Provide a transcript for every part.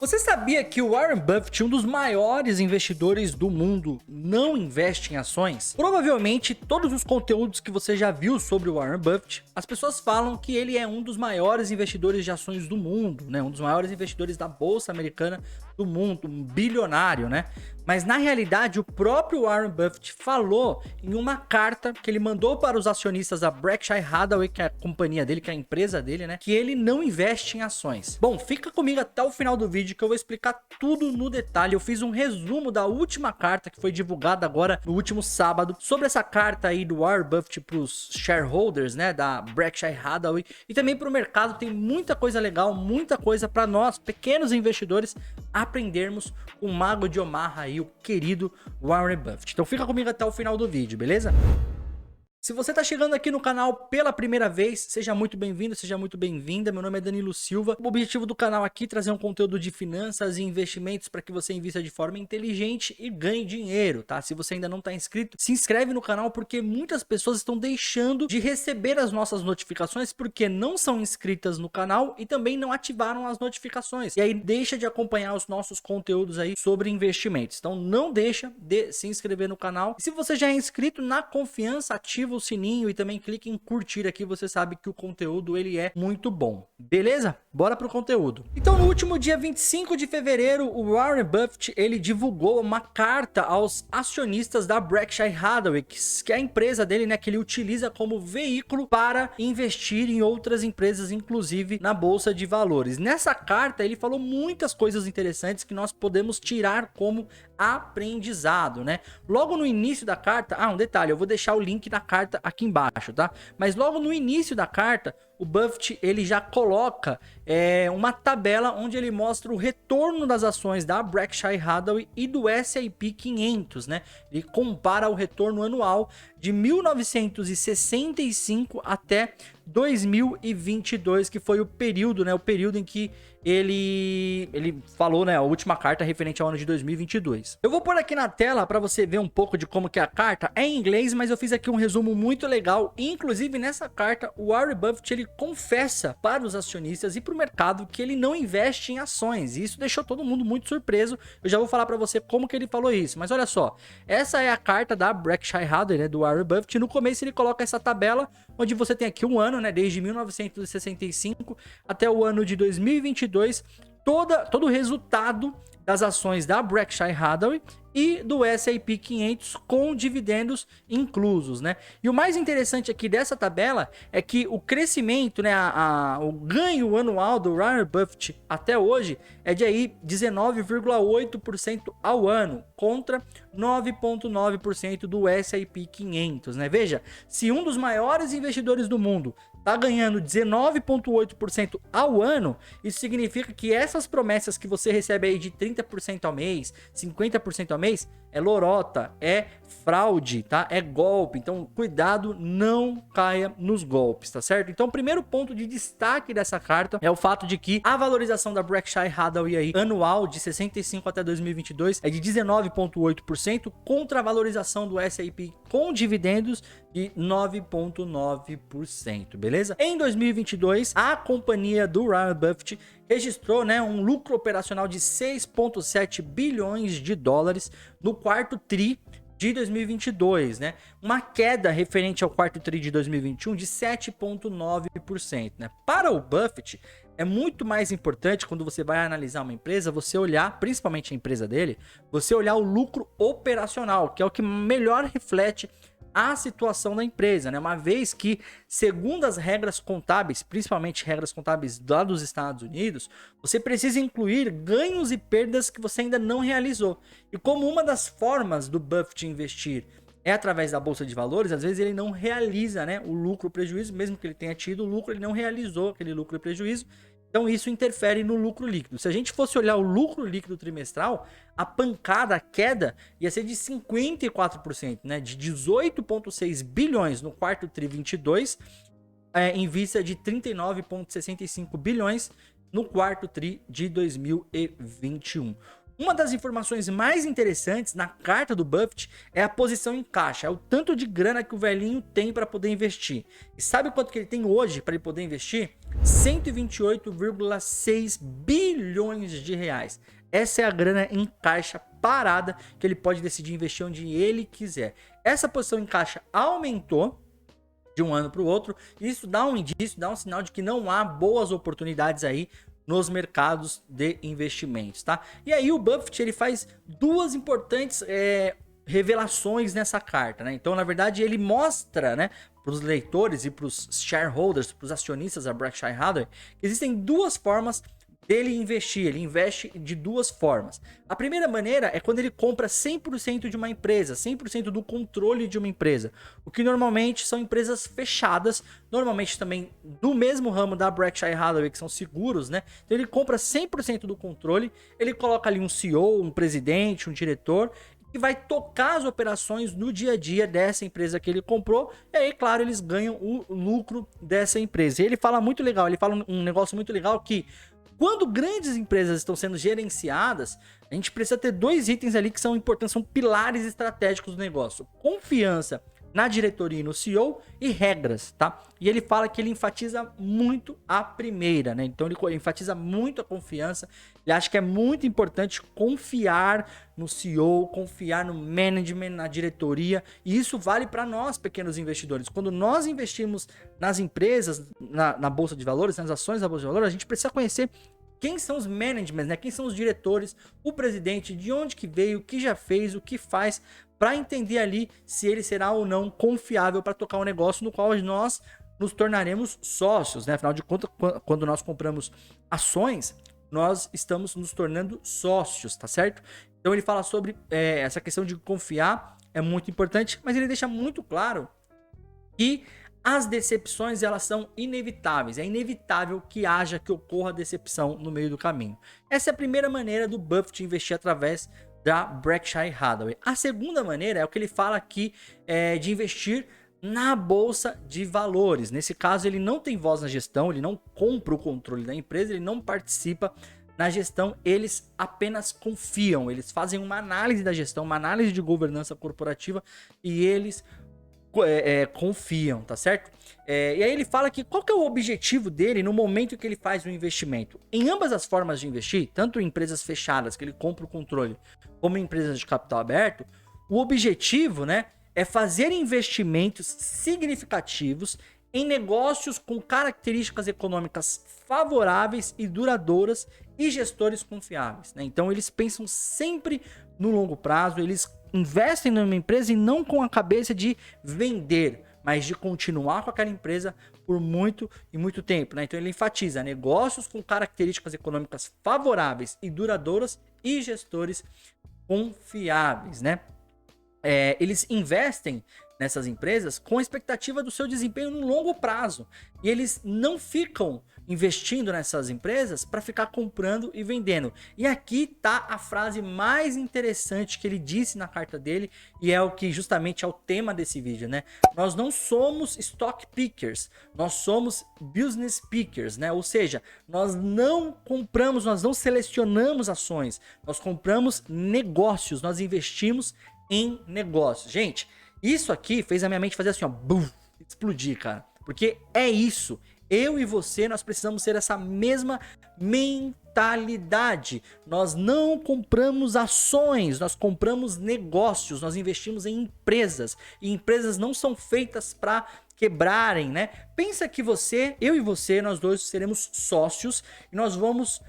Você sabia que o Warren Buffett, um dos maiores investidores do mundo, não investe em ações? Provavelmente todos os conteúdos que você já viu sobre o Warren Buffett, as pessoas falam que ele é um dos maiores investidores de ações do mundo, né? Um dos maiores investidores da bolsa americana do mundo, um bilionário, né? Mas na realidade o próprio Warren Buffett falou em uma carta que ele mandou para os acionistas da Berkshire Hathaway, que é a companhia dele, que é a empresa dele, né? Que ele não investe em ações. Bom, fica comigo até o final do vídeo que eu vou explicar tudo no detalhe. Eu fiz um resumo da última carta que foi divulgada agora no último sábado, sobre essa carta aí do Warren Buffett para os shareholders, né, da Berkshire Hathaway, e também para o mercado. Tem muita coisa legal, muita coisa para nós, pequenos investidores, aprendermos com o mago de Omaha aí, o querido Warren Buffett. Então fica comigo até o final do vídeo, beleza? Se você está chegando aqui no canal pela primeira vez, seja muito bem-vindo, seja muito bem-vinda. Meu nome é Danilo Silva. O objetivo do canal aqui é trazer um conteúdo de finanças e investimentos para que você invista de forma inteligente e ganhe dinheiro, tá? Se você ainda não está inscrito, se inscreve no canal porque muitas pessoas estão deixando de receber as nossas notificações porque não são inscritas no canal e também não ativaram as notificações. E aí deixa de acompanhar os nossos conteúdos aí sobre investimentos. Então não deixa de se inscrever no canal. E se você já é inscrito, na confiança, ativa o sininho e também clique em curtir aqui, você sabe que o conteúdo ele é muito bom. Beleza? Bora pro conteúdo. Então, no último dia 25 de fevereiro, o Warren Buffett, ele divulgou uma carta aos acionistas da Berkshire Hathaway, que é a empresa dele, né, que ele utiliza como veículo para investir em outras empresas, inclusive na bolsa de valores. Nessa carta, ele falou muitas coisas interessantes que nós podemos tirar como aprendizado, né? Logo no início da carta, um detalhe, eu vou deixar o link da carta aqui embaixo, tá? Mas logo no início da carta, o Buffett ele já coloca uma tabela onde ele mostra o retorno das ações da Berkshire Hathaway e do S&P 500, né? Ele compara o retorno anual de 1965 até 2022, que foi o período, né? O período em que ele falou, né? A última carta referente ao ano de 2022. Eu vou pôr aqui na tela para você ver um pouco de como que é a carta. É em inglês, mas eu fiz aqui um resumo muito legal. Inclusive nessa carta, o Warren Buffett ele confessa para os acionistas e para o mercado que ele não investe em ações. E isso deixou todo mundo muito surpreso. Eu já vou falar para você como que ele falou isso. Mas olha só, essa é a carta da Berkshire Hathaway, né? Do Warren Buffett. No começo ele coloca essa tabela onde você tem aqui um ano, né? Desde 1965 até o ano de 2022. Todo o resultado das ações da Berkshire Hathaway e do S&P 500 com dividendos inclusos, né? E o mais interessante aqui dessa tabela é que o crescimento, né, o ganho anual do Warren Buffett até hoje é de aí 19,8% ao ano contra 9,9% do S&P 500, né? Veja, se um dos maiores investidores do mundo tá ganhando 19,8% ao ano, isso significa que essas promessas que você recebe aí de 30% ao mês, 50% ao mês, é lorota, é fraude, tá? É golpe. Então, cuidado, não caia nos golpes, tá certo? Então, o primeiro ponto de destaque dessa carta é o fato de que a valorização da Berkshire Hathaway aí, anual de 65 até 2022 é de 19,8% contra a valorização do S&P com dividendos de 9,9%, beleza? Em 2022, a companhia do Warren Buffett registrou, né, um lucro operacional de 6,7 bilhões de dólares no quarto tri de 2022, né? Uma queda referente ao quarto tri de 2021 de 7,9%, né? Para o Buffett, é muito mais importante quando você vai analisar uma empresa, você olhar, principalmente a empresa dele, você olhar o lucro operacional, que é o que melhor reflete a situação da empresa, né? Uma vez que, segundo as regras contábeis, principalmente regras contábeis lá dos Estados Unidos, você precisa incluir ganhos e perdas que você ainda não realizou. E como uma das formas do Buffett investir é através da bolsa de valores, às vezes ele não realiza, né, o lucro ou prejuízo, mesmo que ele tenha tido o lucro, ele não realizou aquele lucro e prejuízo. Então isso interfere no lucro líquido. Se a gente fosse olhar o lucro líquido trimestral, a pancada, a queda, ia ser de 54%, né? De 18,6 bilhões no quarto tri 22, em vista de 39,65 bilhões no quarto tri de 2021. Uma das informações mais interessantes na carta do Buffett é a posição em caixa, é o tanto de grana que o velhinho tem para poder investir. E sabe quanto que ele tem hoje para ele poder investir? 128,6 bilhões de reais. Essa é a grana em caixa parada que ele pode decidir investir onde ele quiser. Essa posição em caixa aumentou de um ano para o outro. Isso dá um indício, dá um sinal de que não há boas oportunidades aí nos mercados de investimentos, tá? E aí o Buffett, ele faz duas importantes revelações nessa carta, né? Então, na verdade, ele mostra, né, para os leitores e para os shareholders, para os acionistas da Berkshire Hathaway, que existem duas formas dele investir. Ele investe de duas formas. A primeira maneira é quando ele compra 100% de uma empresa, 100% do controle de uma empresa, o que normalmente são empresas fechadas, normalmente também do mesmo ramo da Berkshire Hathaway, que são seguros, né? Então ele compra 100% do controle, ele coloca ali um CEO, um presidente, um diretor, que vai tocar as operações no dia a dia dessa empresa que ele comprou, e aí, claro, eles ganham o lucro dessa empresa. E ele fala muito legal, ele fala um negócio muito legal que quando grandes empresas estão sendo gerenciadas, a gente precisa ter dois itens ali que são importantes, são pilares estratégicos do negócio: confiança na diretoria e no CEO e regras, tá? E ele fala que ele enfatiza muito a primeira, né? Então ele enfatiza muito a confiança. Ele acha que é muito importante confiar no CEO, confiar no management, na diretoria, e isso vale para nós, pequenos investidores. Quando nós investimos nas empresas, na bolsa de valores, nas ações da bolsa de valores, a gente precisa conhecer quem são os managements, né? Quem são os diretores, o presidente, de onde que veio, o que já fez, o que faz, para entender ali se ele será ou não confiável para tocar um negócio no qual nós nos tornaremos sócios, né? Afinal de contas, quando nós compramos ações, nós estamos nos tornando sócios, tá certo? Então ele fala sobre essa questão de confiar, é muito importante, mas ele deixa muito claro que as decepções, elas são inevitáveis. É inevitável que ocorra decepção no meio do caminho. Essa é a primeira maneira do Buffett investir através da Berkshire Hathaway. A segunda maneira é o que ele fala aqui, de investir na bolsa de valores. Nesse caso, ele não tem voz na gestão, ele não compra o controle da empresa, ele não participa na gestão, eles apenas confiam, eles fazem uma análise da gestão, uma análise de governança corporativa e eles confiam, tá certo? E aí ele fala que qual que é o objetivo dele no momento que ele faz o investimento. Em ambas as formas de investir, tanto em empresas fechadas, que ele compra o controle, como em empresas de capital aberto, o objetivo, né, é fazer investimentos significativos em negócios com características econômicas favoráveis e duradouras e gestores confiáveis, né? Então eles pensam sempre no longo prazo, eles investem numa empresa e não com a cabeça de vender, mas de continuar com aquela empresa por muito e muito tempo, né? Então ele enfatiza negócios com características econômicas favoráveis e duradouras e gestores confiáveis, né? Eles investem nessas empresas com a expectativa do seu desempenho no longo prazo. E eles não ficam investindo nessas empresas para ficar comprando e vendendo. E aqui tá a frase mais interessante que ele disse na carta dele, e é o que justamente é o tema desse vídeo, né? Nós não somos stock pickers, nós somos business pickers, né? Ou seja, nós não compramos, nós não selecionamos ações, nós compramos negócios, nós investimos em negócios. Gente, isso aqui fez a minha mente fazer assim, ó, bum, explodir, cara. Porque é isso. Eu e você, nós precisamos ser essa mesma mentalidade. Nós não compramos ações, nós compramos negócios, nós investimos em empresas. E empresas não são feitas para quebrarem, né? Pensa que eu e você, nós dois seremos sócios e nós vamos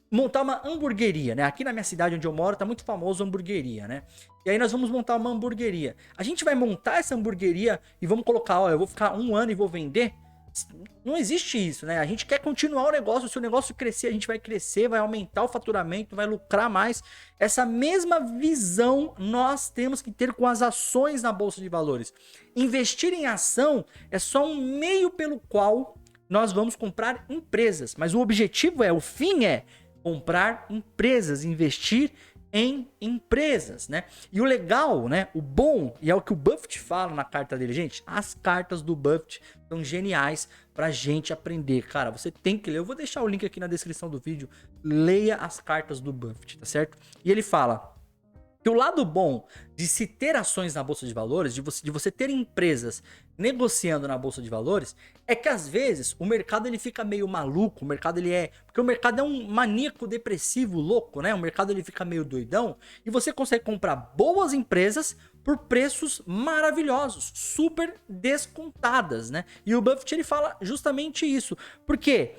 montar uma hamburgueria, né? Aqui na minha cidade onde eu moro tá muito famoso a hamburgueria, né? E aí nós vamos montar uma hamburgueria. A gente vai montar essa hamburgueria e vamos colocar, ó, eu vou ficar 1 ano e vou vender. Não existe isso, né? A gente quer continuar o negócio. Se o negócio crescer, a gente vai crescer, vai aumentar o faturamento, vai lucrar mais. Essa mesma visão nós temos que ter com as ações na bolsa de valores. Investir em ação é só um meio pelo qual nós vamos comprar empresas, mas o objetivo o fim é comprar empresas, investir em empresas, né? E o legal, né? O bom, e é o que o Buffett fala na carta dele, gente, as cartas do Buffett são geniais pra gente aprender. Cara, você tem que ler. Eu vou deixar o link aqui na descrição do vídeo. Leia as cartas do Buffett, tá certo? E ele fala Que o lado bom de se ter ações na bolsa de valores, de você ter empresas negociando na bolsa de valores, é que às vezes o mercado ele fica meio maluco, o mercado porque o mercado é um maníaco depressivo louco, né? O mercado ele fica meio doidão e você consegue comprar boas empresas por preços maravilhosos, super descontadas, né? E o Buffett ele fala justamente isso. Por quê?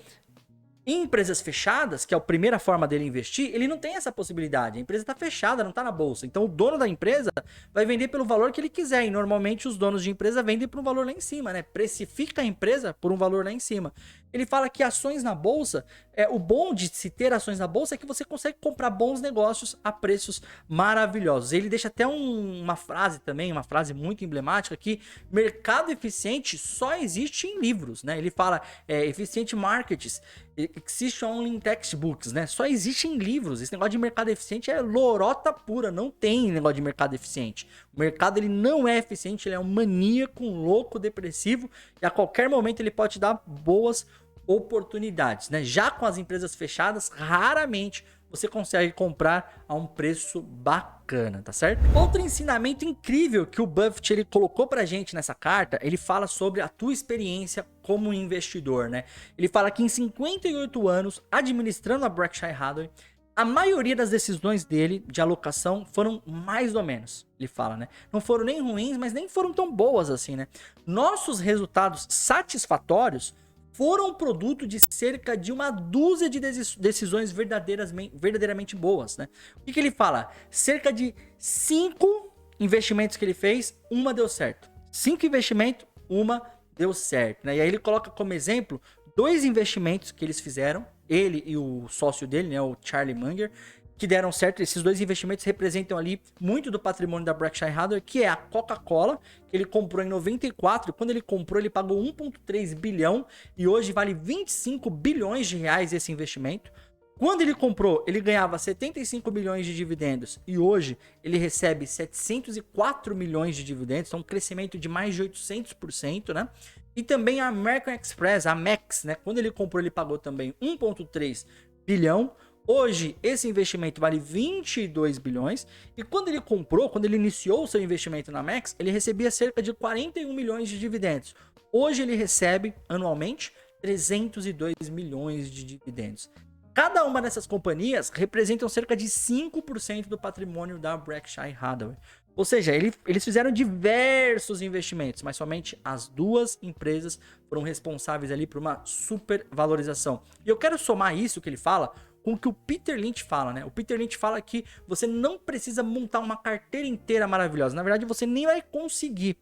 Em empresas fechadas, que é a primeira forma dele investir, ele não tem essa possibilidade. A empresa está fechada, não está na bolsa. Então o dono da empresa vai vender pelo valor que ele quiser. E normalmente os donos de empresa vendem por um valor lá em cima, né? Precifica a empresa por um valor lá em cima. Ele fala que ações na bolsa, o bom de se ter ações na bolsa é que você consegue comprar bons negócios a preços maravilhosos. Ele deixa até uma frase também, uma frase muito emblemática, que mercado eficiente só existe em livros, né? Ele fala efficient markets existe only in textbooks, né? Só existe em livros. Esse negócio de mercado eficiente é lorota pura, não tem negócio de mercado eficiente. O mercado ele não é eficiente, ele é um maníaco, um louco, depressivo, e a qualquer momento ele pode te dar boas oportunidades, né? Já com as empresas fechadas, raramente você consegue comprar a um preço bacana, tá certo? Outro ensinamento incrível que o Buffett ele colocou pra gente nessa carta, ele fala sobre a tua experiência como investidor, né? Ele fala que em 58 anos administrando a Berkshire Hathaway, a maioria das decisões dele de alocação foram mais ou menos, ele fala, né? Não foram nem ruins, mas nem foram tão boas assim, né? Nossos resultados satisfatórios foram produto de cerca de uma dúzia de decisões verdadeiramente boas, né? O que ele fala? Cerca de 5 investimentos que ele fez, uma deu certo. 5 investimentos, uma deu certo, né? E aí ele coloca como exemplo 2 investimentos que eles fizeram, ele e o sócio dele, né, o Charlie Munger, que deram certo. Esses 2 investimentos representam ali muito do patrimônio da Berkshire Hathaway, que é a Coca-Cola, que ele comprou em 94, e quando ele comprou ele pagou 1,3 bilhão e hoje vale 25 bilhões de reais esse investimento. Quando ele comprou, ele ganhava 75 milhões de dividendos e hoje ele recebe 704 milhões de dividendos, então um crescimento de mais de 800%, né? E também a American Express, a Amex, né? Quando ele comprou, ele pagou também 1,3 bilhão. Hoje, esse investimento vale 22 bilhões. E quando ele comprou, quando ele iniciou o seu investimento na Amex, ele recebia cerca de 41 milhões de dividendos. Hoje ele recebe, anualmente, 302 milhões de dividendos. Cada uma dessas companhias representam cerca de 5% do patrimônio da Berkshire Hathaway. Ou seja, eles fizeram diversos investimentos, mas somente as 2 empresas foram responsáveis ali por uma supervalorização. E eu quero somar isso que ele fala com o que o Peter Lynch fala, né? O Peter Lynch fala que você não precisa montar uma carteira inteira maravilhosa. Na verdade, você nem vai conseguir.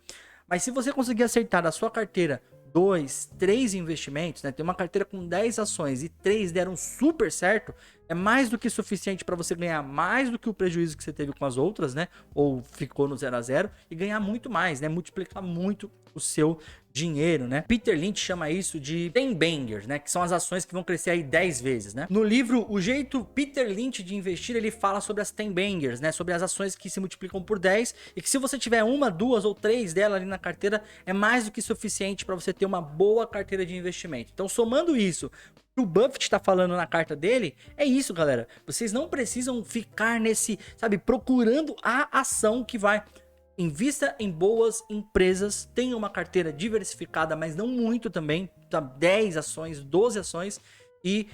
Mas se você conseguir acertar da sua carteira 2, 3 investimentos, né? Tem uma carteira com 10 ações e 3 deram super certo, é mais do que suficiente para você ganhar mais do que o prejuízo que você teve com as outras, né? Ou ficou no 0 a 0 e ganhar muito mais, né? Multiplicar muito o seu dinheiro, né? Peter Lynch chama isso de 10 bangers, né? Que são as ações que vão crescer aí 10 vezes, né? No livro O Jeito Peter Lynch de Investir, ele fala sobre as 10 bangers, né? Sobre as ações que se multiplicam por 10 e que se você tiver 1, 2 ou 3 delas ali na carteira, é mais do que suficiente para você ter uma boa carteira de investimento. Então, somando isso, o Buffett está falando na carta dele, é isso, galera. Vocês não precisam ficar nesse, sabe, procurando a ação que vai. Invista em boas empresas, tenha uma carteira diversificada, mas não muito também, tá? 10 ações, 12 ações, e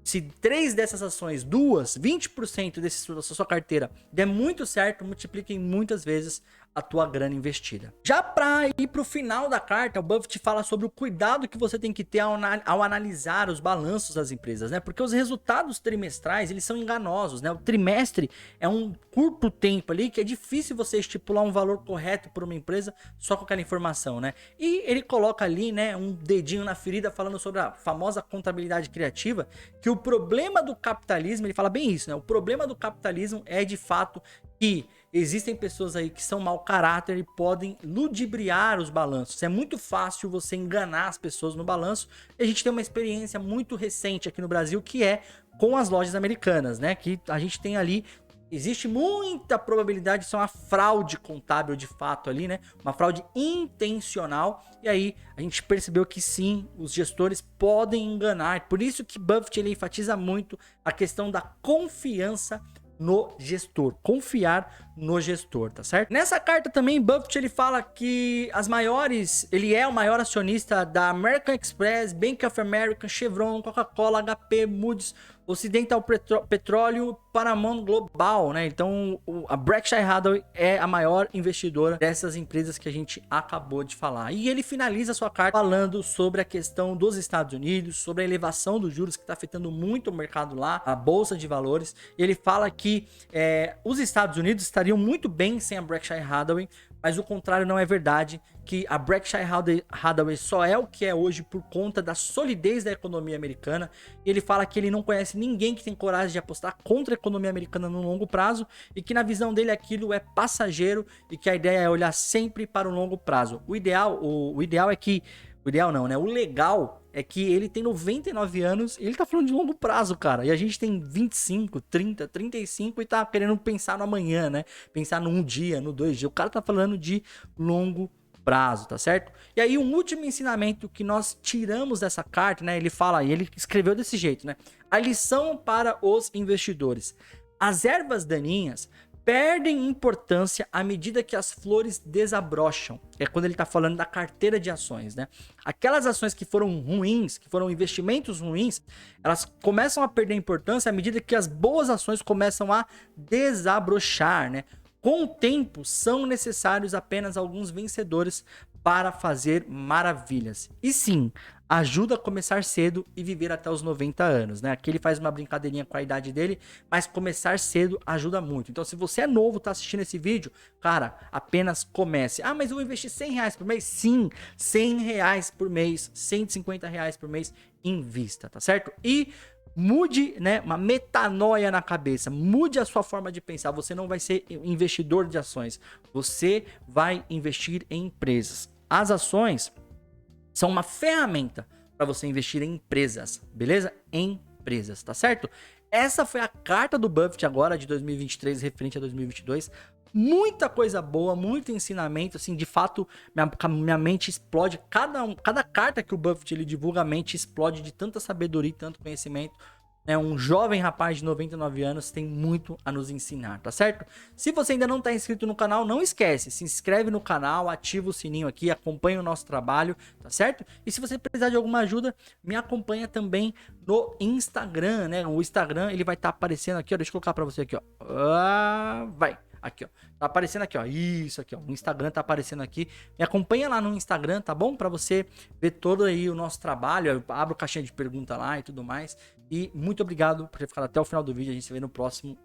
se 3 dessas ações, 20% da sua carteira der muito certo, multipliquem muitas vezes a tua grana investida. Já para ir para o final da carta, o Buffett fala sobre o cuidado que você tem que ter ao analisar os balanços das empresas, né? Porque os resultados trimestrais, eles são enganosos, né? O trimestre é um curto tempo ali que é difícil você estipular um valor correto para uma empresa só com aquela informação, né? E ele coloca ali, né, um dedinho na ferida falando sobre a famosa contabilidade criativa, que o problema do capitalismo, ele fala bem isso, né? O problema do capitalismo é de fato que existem pessoas aí que são mau caráter e podem ludibriar os balanços. É muito fácil você enganar as pessoas no balanço. E a gente tem uma experiência muito recente aqui no Brasil que é com as lojas americanas, né? Que a gente tem ali, existe muita probabilidade de ser uma fraude contábil de fato ali, né? Uma fraude intencional. E aí a gente percebeu que sim, os gestores podem enganar. Por isso que Buffett ele enfatiza muito a questão da confiança no gestor, confiar no gestor, tá certo? Nessa carta também, Buffett ele fala que ele é o maior acionista da American Express, Bank of America, Chevron, Coca-Cola, HP, Moody's, Occidental Petroleum, Paramount Global, né? Então, a Berkshire Hathaway é a maior investidora dessas empresas que a gente acabou de falar. E ele finaliza a sua carta falando sobre a questão dos Estados Unidos, sobre a elevação dos juros que está afetando muito o mercado lá, a bolsa de valores. E ele fala que os Estados Unidos estariam muito bem sem a Berkshire Hathaway, mas o contrário não é verdade, que a Berkshire Hathaway só é o que é hoje por conta da solidez da economia americana. E ele fala que ele não conhece ninguém que tem coragem de apostar contra a economia americana no longo prazo e que na visão dele aquilo é passageiro e que a ideia é olhar sempre para o longo prazo. O ideal é que... O ideal não, né? O legal é que ele tem 99 anos e ele tá falando de longo prazo, cara. E a gente tem 25, 30, 35 e tá querendo pensar no amanhã, né? Pensar num dia, no 2 dias. O cara tá falando de longo prazo, tá certo? E aí um último ensinamento que nós tiramos dessa carta, né? Ele fala, e ele escreveu desse jeito, né? A lição para os investidores. As ervas daninhas perdem importância à medida que as flores desabrocham. É quando ele está falando da carteira de ações, né? Aquelas ações que foram ruins, que foram investimentos ruins, elas começam a perder importância à medida que as boas ações começam a desabrochar, né? Com o tempo, são necessários apenas alguns vencedores para fazer maravilhas. E sim, ajuda a começar cedo e viver até os 90 anos, né? Aqui ele faz uma brincadeirinha com a idade dele, mas começar cedo ajuda muito. Então, se você é novo, tá assistindo esse vídeo, cara, apenas comece. Ah, mas eu vou investir R$100 por mês? Sim, R$100 por mês, R$150 por mês, invista, tá certo? E mude, né, uma metanoia na cabeça, mude a sua forma de pensar. Você não vai ser investidor de ações, você vai investir em empresas. As ações são uma ferramenta para você investir em empresas, beleza? Em empresas, tá certo? Essa foi a carta do Buffett agora de 2023 referente a 2022. Muita coisa boa, muito ensinamento, assim, de fato, minha mente explode. Cada carta que o Buffett ele divulga, a mente explode de tanta sabedoria e tanto conhecimento. Um jovem rapaz de 99 anos tem muito a nos ensinar, tá certo? Se você ainda não está inscrito no canal, não esquece, se inscreve no canal, ativa o sininho aqui, acompanha o nosso trabalho, tá certo? E se você precisar de alguma ajuda, me acompanha também no Instagram, né? O Instagram, ele vai estar aparecendo aqui, ó, deixa eu colocar para você aqui, ó. Vai. Aqui, ó. Tá aparecendo aqui, ó. Isso aqui, ó. O Instagram tá aparecendo aqui. Me acompanha lá no Instagram, tá bom? Pra você ver todo aí o nosso trabalho. Eu abro caixinha de pergunta lá e tudo mais. E muito obrigado por ter ficado até o final do vídeo. A gente se vê no próximo